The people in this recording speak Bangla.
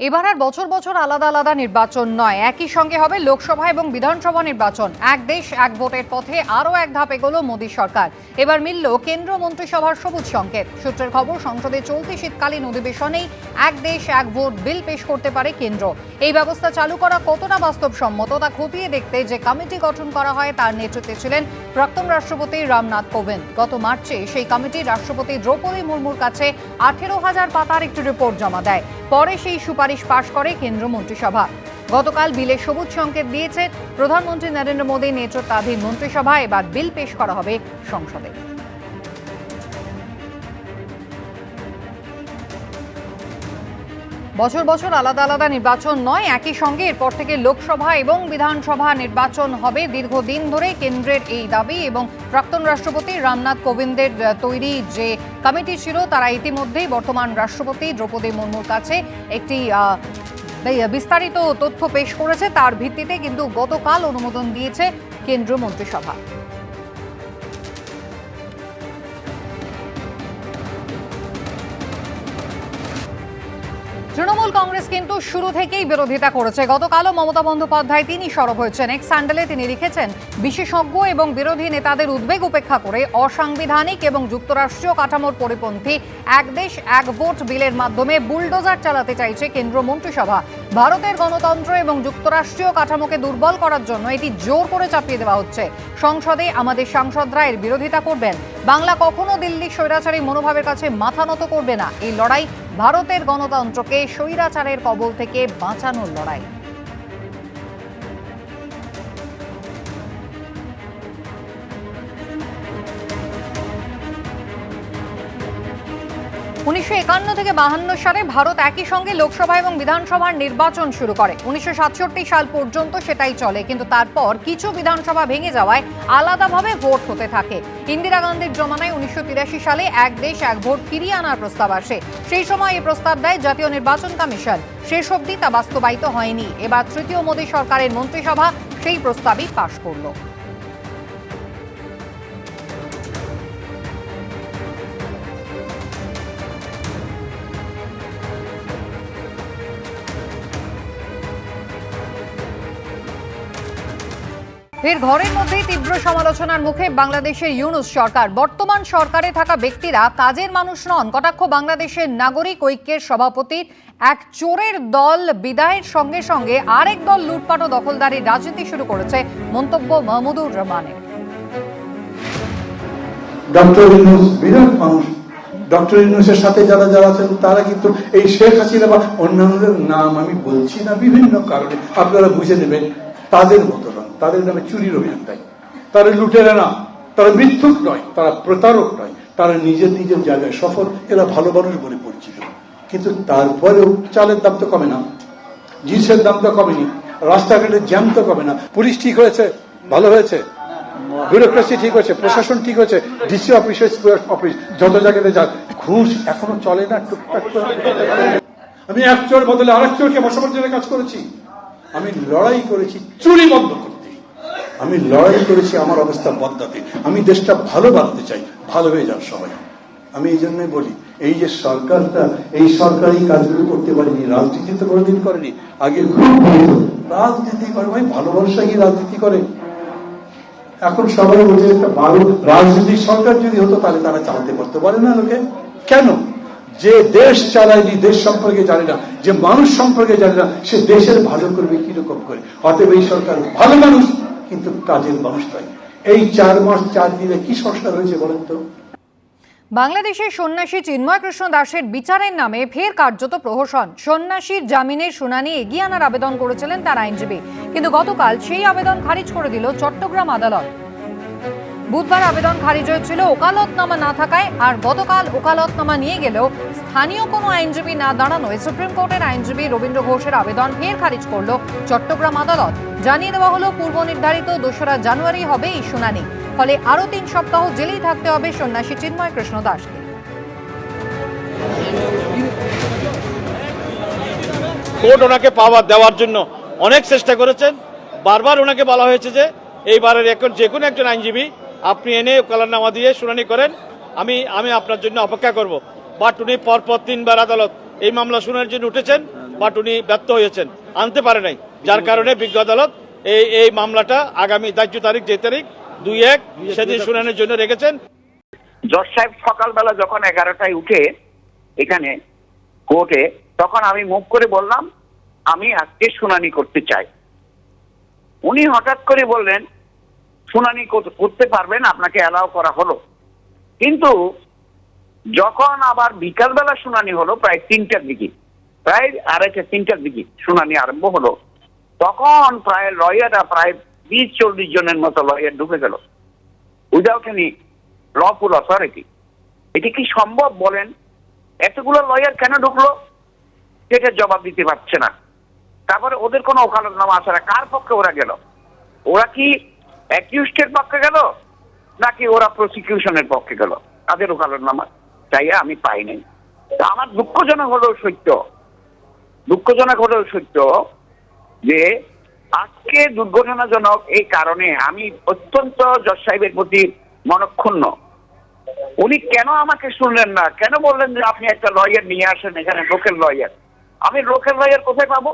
এবার আর বছর বছর আলাদা আলাদা নির্বাচন নয়, একই সঙ্গে হবে লোকসভা এবং বিধানসভা নির্বাচন। এক দেশ এক ভোটের পথে আরও এক ধাপ এগোলো মোদী সরকার। এবার মিলল কেন্দ্র মন্ত্রিসভার সবুজ সংকেত। সূত্রের খবর, সংসদে চলতি শীতকালীন অধিবেশনেই এক দেশ এক ভোট বিল পেশ করতে পারে কেন্দ্র। এই ব্যবস্থা চালু করা কতটা বাস্তবসম্মত তা খতিয়ে দেখতে যে কমিটি গঠন করা হয় তার নেতৃত্বে ছিলেন প্রাক্তন রাষ্ট্রপতি রামনাথ কোবিন্দ। গত মার্চে সেই কমিটি রাষ্ট্রপতি দ্রৌপদী মুর্মুর কাছে 18,000 পাতার একটি রিপোর্ট জমা দেয়। পরে সেই সুপারিশ পাশ করে কেন্দ্র মন্ত্রিসভা। গতকাল বিলে সবুজ সংকেত দিয়েছে প্রধানমন্ত্রী নরেন্দ্র মোদীর নেতৃত্বাধীন মন্ত্রিসভা। এবার বিল পেশ করা হবে সংসদে। বছর বছর আলাদা আলাদা নির্বাচন নয়, একই সঙ্গে এরপর থেকে লোকসভা এবং বিধানসভা নির্বাচন হবে। দীর্ঘদিন ধরে কেন্দ্রের এই দাবি এবং প্রাক্তন রাষ্ট্রপতি রামনাথ কোবিন্দের তৈরি যে কমিটি ছিল তারা ইতিমধ্যেই বর্তমান রাষ্ট্রপতি দ্রৌপদী মুর্মুর কাছে একটি বিস্তারিত তথ্য পেশ করেছে। তার ভিত্তিতে কিন্তু গতকাল অনুমোদন দিয়েছে কেন্দ্রীয় মন্ত্রিসভা। তৃণমূল কংগ্রেস কিন্তু শুরু থেকেই বিরোধিতা করেছে। গতকালও মমতা বন্দ্যোপাধ্যায় তিনি সরব হয়েছেন। এক্স হ্যান্ডেলে তিনি লিখেছেন, বিশেষজ্ঞ এবং বিরোধী নেতাদের উদ্বেগ উপেক্ষা করে অসাংবিধানিক এবং যুক্তরাষ্ট্রীয় কাঠামোর পরিপন্থী এক দেশ এক ভোট বিলের মাধ্যমে বুলডোজার চালাতে চাইছে কেন্দ্র মন্ত্রিসভা। ভারতের গণতন্ত্র এবং যুক্তরাষ্ট্রীয় কাঠামোকে দুর্বল করার জন্য এটি জোর করে চাপিয়ে দেওয়া হচ্ছে। সংসদে আমাদের সাংসদরা এর বিরোধিতা করবেন। বাংলা কখনো দিল্লির স্বৈরাচারী মনোভাবের কাছে মাথা নত করবে না। এই লড়াই ভারতের গণতন্ত্রকে স্বৈরাচারের কবল থেকে বাঁচানোর লড়াই। 1951 থেকে 52 সালে ভারত একই সঙ্গে লোকসভা এবং বিধানসভার নির্বাচন শুরু করে। 1967 সাল পর্যন্ত সেটাই চলে, কিন্তু তারপর কিছু বিধানসভা ভেঙে যাওয়ায় আলাদাভাবে ভোট হতে থাকে। ইন্দিরা গান্ধীর জমানায় 1983 সালে এক দেশ এক ভোট ফিরিয়ে আনার প্রস্তাব আসে। সেই সময় এই প্রস্তাব দেয় জাতীয় নির্বাচন কমিশন। শেষ অবধি তা বাস্তবায়িত হয়নি। এবার তৃতীয় মোদী সরকারের মন্ত্রিসভা সেই প্রস্তাবই পাশ করল। এর ঘরের মধ্যেই তীব্র সমালোচনার মুখে বাংলাদেশের ইউনূস সরকার। বর্তমান সরকারে থাকা ব্যক্তিরা কাজের মানুষ নন। কটাক্ষ বাংলাদেশের নাগরিক ঐক্যের সভাপতির। এক চোরের দল বিদায়ের সঙ্গে সঙ্গে আরেক দল লুটপাট ও দখলদারির রাজনীতি শুরু করেছে, মন্তব্য মাহমুদুর রহমানের। ডক্টর ইউনূস বিরাট মানুষ। ডক্টর ইউনূসের সাথে যারা যারা আছেন তারা কিন্তু এই শেখ হাসিনা বা অন্যান্যদের নাম আমি বলছি না, বিভিন্ন কারণে আপনারা বুঝে নেবেন, তাদের মতো নয়। তাদের নামে চুরির অভিযোগ নাই, তারা লুটেরা না, তারা মিথ্যুক নয়, তারা প্রতারক নয়, তারা নিজের নিজের জায়গায় সফল। এরা ভালো মানুষ বলে পরিচিত, কিন্তু তারপরেও চালের দাম তো কমে না, জিনিসের দাম তো কমেনি, রাস্তাঘাটের জ্যাম তো কমে না। পুলিশ ঠিক হয়েছে, ভালো হয়েছে, ব্যুরোক্রেসি ঠিক হয়েছে, প্রশাসন ঠিক হয়েছে, ডিসি অফিস অফিস যত জায়গাতে যান, ঘুষ এখনো চলে না টুকটাক। আমি এক চোর বদলে আরেক চোরকে বসাবার জন্য কাজ করেছি। আমি লড়াই করেছি চুরি বন্ধ করতে, আমি লড়াই করেছি আমার অবস্থা বদলাতে। আমি দেশটা ভালো বানাতে চাই, ভালো হয়ে যান সবাই। আমি এই জন্যই বলি, এই যে সরকারটা, এই সরকারি কাজগুলো করতে পারেনি, রাজনীতি তো কোনোদিন করেনি। আগে খুব রাজনীতি করে, ভাই ভালোবাসা কি রাজনীতি করে? এখন সবাই বলছে একটা ভালো রাজনীতির সরকার যদি হতো তাহলে তারা চালাতে পারতে পারে না লোকে। কেন? যে দেশ চালায়নি, দেশ সম্পর্কে জানে না, যে মানুষ সম্পর্কে জানে না, সে দেশের ভালো করবে কিরকম করে? অতএব এই সরকার ভালো মানুষ কিন্তু কাজের মানুষ নয়। এই 4 মাস 4 দিনে কি সংস্কার হয়েছে বলেন তো? বাংলাদেশের সন্ন্যাসী চিন্ময় কৃষ্ণ দাসের বিচারের নামে ফের কার্যত প্রহসন। সন্ন্যাসীর জামিনের শুনানি এগিয়ে আনার আবেদন করেছিলেন তার আইনজীবী, কিন্তু গতকাল সেই আবেদন খারিজ করে দিল চট্টগ্রাম আদালত। বুধবার আবেদন খারিজ হয়েছিল ওকালতনামা না থাকায়, আর গতকাল ওকালতনামা নিয়ে গেলেও স্থানীয় কোনো আইনজীবী না দাঁড়ানোয় সুপ্রিম কোর্টের আইনজীবী রবীন্দ্র ঘোষের আবেদন ফের খারিজ করল চট্টগ্রাম আদালত। জানিয়ে দেওয়া হলো পূর্ব নির্ধারিত 2রা জানুয়ারি হবে এই শুনানি। ফলে আরো 3 সপ্তাহ জেলেই থাকতে হবে সন্ন্যাসী চিন্ময় কৃষ্ণ দাসকে। কোর্ট ওনাকে পাওয়ার দেওয়ার জন্য অনেক চেষ্টা করেছেন। বারবার ওনাকে বলা হয়েছে যে এইবারের যে কোনো একজন আইনজীবী আপনি এনে ওকালতনামা দিয়ে শুনানি করেন, আমি আপনার জন্য অপেক্ষা করব। বাট উনি পরপর 3 বার আদালত এই মামলা শুনানির জন্য উঠেছেন, বাট উনি ব্যর্থ হয়েছেন, আনতে পারে নাই, যার কারণে বিজ্ঞ আদালত এই মামলাটা আগামী ধার্য তারিখ যে তারিখ 2/1 সেদিন শুনানির জন্য রেখেছেন। জজ সাহেব সকালবেলা যখন 11টায় উঠে এখানে কোর্টে, তখন আমি মুখ করে বললাম আমি আজকে শুনানি করতে চাই। উনি হঠাৎ করে বললেন শুনানি করতে পারবেন, আপনাকে অ্যালাউ করা হলো। কিন্তু যখন আবার বিকালবেলা শুনানি হলো প্রায় 3টার দিকে, প্রায় 2:30-3টার দিকে শুনানি আরম্ভ হলো, তখন প্রায় লয়াররা প্রায় 20-40 জনের মতো লয়ার ঢুকে গেল উইদাউট এনি লফুল অথরিটি। এটি কি সম্ভব বলেন? এতগুলো লয়ার কেন ঢুকলো সেটা জবাব দিতে পারছে না। তারপরে ওদের কোনো ওকালতনামা আছে না, কার পক্ষে ওরা গেল? ওরা কি অ্যাকিউজডের পক্ষে গেল নাকি ওরা প্রসিকিউশনের পক্ষে গেল? তাদের ওকালতনামা চাইয়া আমি পাই নাই। তো আমার দুঃখজনক হলেও সত্য যে আজকে দুর্ঘটনাজনক এই কারণে আমি অত্যন্ত জজ সাহেবের প্রতি মনক্ষুণ্ণ। উনি কেন আমাকে শুনলেন না? কেন বললেন যে আপনি একটা লয়ার নিয়ে আসেন এখানে, লোকাল লয়ার? আমি লোকাল লয়ার কোথায় পাবো?